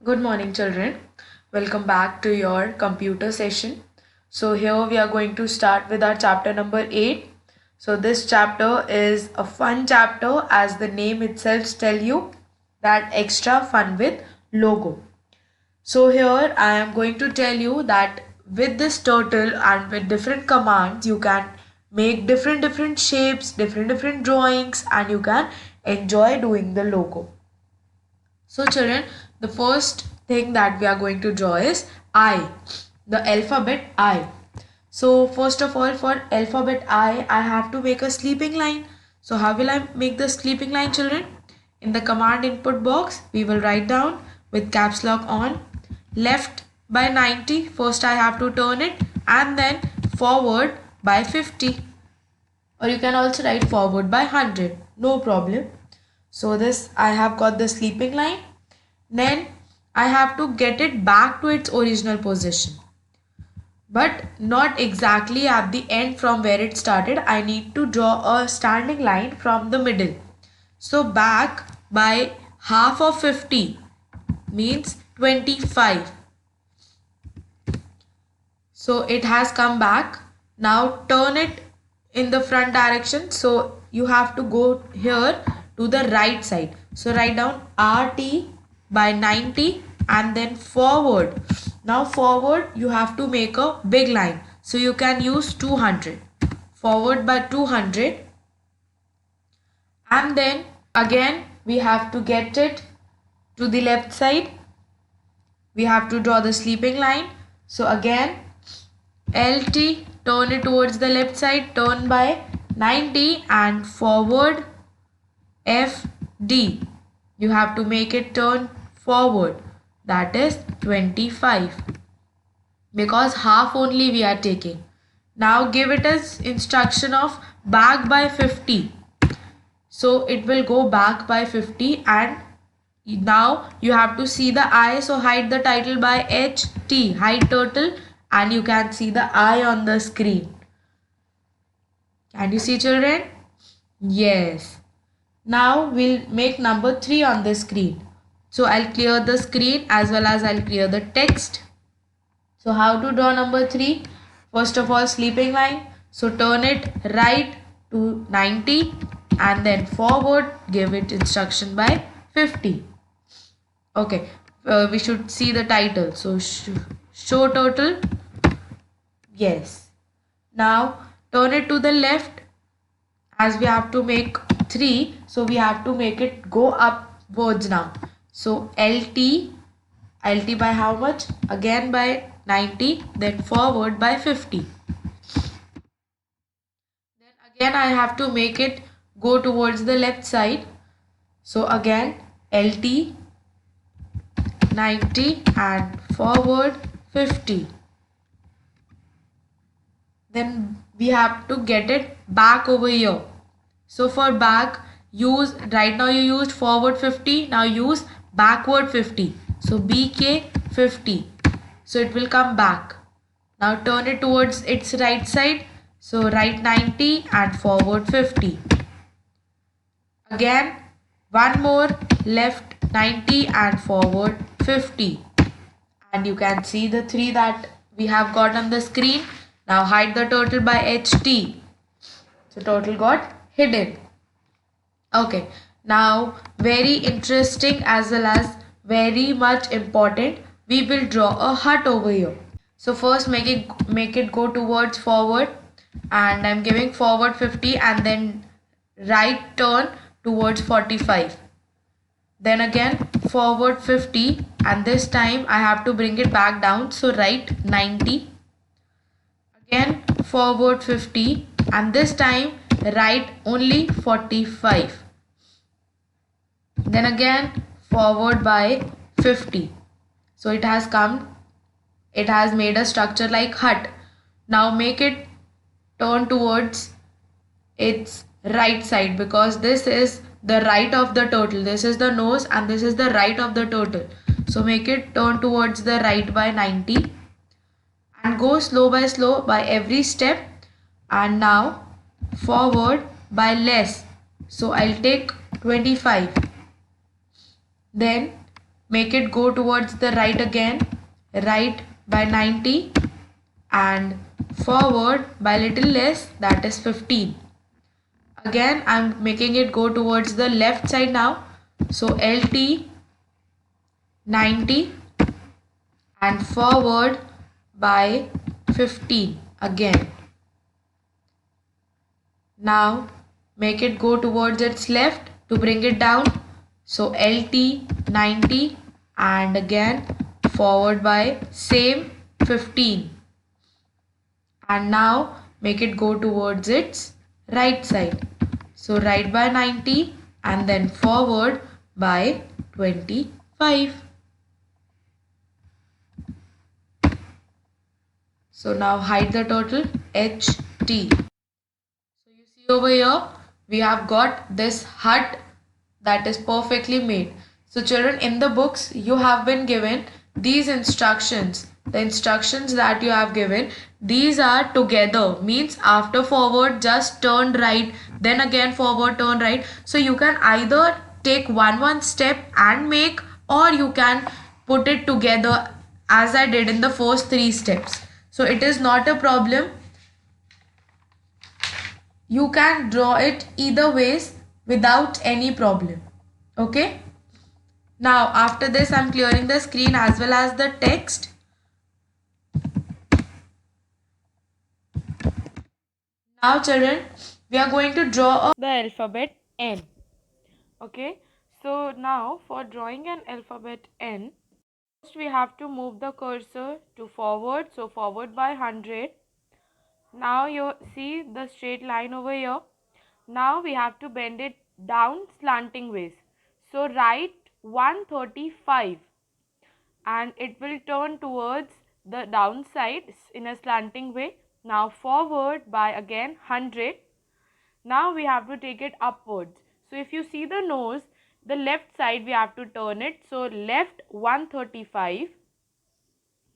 Good morning, children. Welcome back to your computer session. So, here we are going to start with our chapter number 8. So, this chapter is a fun chapter, as the name itself tells you, that extra fun with logo. So, here I am going to tell you that with this turtle and with different commands, you can make different shapes, different drawings, and you can enjoy doing the logo. So children, the first thing that we are going to draw is I, the alphabet I. So first of all, for alphabet I have to make a sleeping line. So how will I make the sleeping line, children? In the command input box, we will write down with caps lock on, left by 90. First I have to turn it, and then forward by 50. Or you can also write forward by 100. No problem. So this I have got the sleeping line. Then I have to get it back to its original position, but not exactly at the end from where it started. I need to draw a standing line from the middle. So back by half of 50 means 25. So it has come back. Now turn it in the front direction. So you have to go here to the right side. So write down RT by 90 and then forward. Now forward you have to make a big line. So you can use 200. Forward by 200. And then again we have to get it to the left side. We have to draw the sleeping line. So again LT, turn it towards the left side, turn by 90 and forward FD. You have to make it turn forward, that is 25, because half only we are taking. Now give it as instruction of back by 50. So it will go back by 50, and now you have to see the eye. So hide the title by HT, hide turtle, and you can see the eye on the screen. Can you see, children? Yes. Now we'll make number 3 on the screen. So I'll clear the screen as well as I'll clear the text. So how to draw number 3? First of all, sleeping line. So turn it right to 90 and then forward, give it instruction by 50. Okay, we should see the title. So show total. Yes. Now turn it to the left, as we have to make 3. So we have to make it go upwards now. So LT by how much? Again by 90, then forward by 50. Then again I have to make it go towards the left side. So again LT 90 and forward 50. Then we have to get it back over here. So for back, use, right now you used forward 50, now use backward 50. So BK 50. So it will come back. Now turn it towards its right side. So right 90 and forward 50. Again, one more, left 90 and forward 50. And you can see the 3 that we have got on the screen. Now hide the turtle by HT. So turtle got hidden. Okay, now very interesting as well as very much important, we will draw a hut over here. So first make it go towards forward, and I'm giving forward 50 and then right turn towards 45. Then again forward 50, and this time I have to bring it back down. So right 90. Again forward 50, and this time right only 45. Then again forward by 50. So it has made a structure like hut. Now make it turn towards its right side, because this is the right of the turtle. This is the nose and this is the right of the turtle. So make it turn towards the right by 90 and go slow by every step, and now forward by less. So I'll take 25. Then make it go towards the right again, right by 90 and forward by little less, that is 15. Again I'm making it go towards the left side now, so LT 90 and forward by 15 again. Now make it go towards its left to bring it down, so LT 90 and again forward by same 15, and now make it go towards its right side, so right by 90 and then forward by 25. So now hide the total HT. So you see over here we have got this hut that is perfectly made. So children, in the books you have been given these instructions. The instructions that you have given, these are together, means after forward just turn right, then again forward turn right. So you can either take one step and make, or you can put it together as I did in the first 3 steps. So it is not a problem. You can draw it either ways without any problem. Okay. Now after this I'm clearing the screen as well as the text. Now children, we are going to draw the alphabet N. Okay. So now for drawing an alphabet N, first we have to move the cursor to forward. So forward by 100. Now you see the straight line over here. Now we have to bend it down slanting ways. So write 135 and it will turn towards the downside in a slanting way. Now forward by again 100. Now we have to take it upwards. So if you see the nose, the left side we have to turn it. So left 135.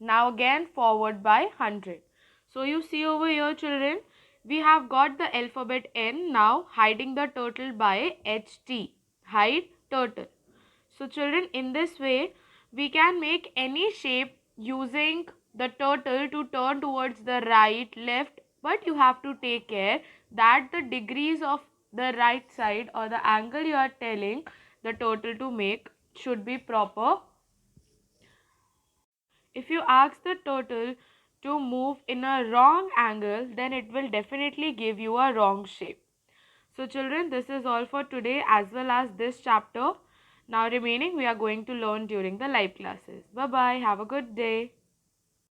Now again forward by 100. So you see over here children, we have got the alphabet N. Now hiding the turtle by HT. Hide turtle. So children, in this way we can make any shape using the turtle to turn towards the right, left, but you have to take care that the degrees of the right side or the angle you are telling the turtle to make should be proper. If you ask the turtle to move in a wrong angle, then it will definitely give you a wrong shape. So children, this is all for today as well as this chapter. Now remaining we are going to learn during the live classes. Bye bye. Have a good day.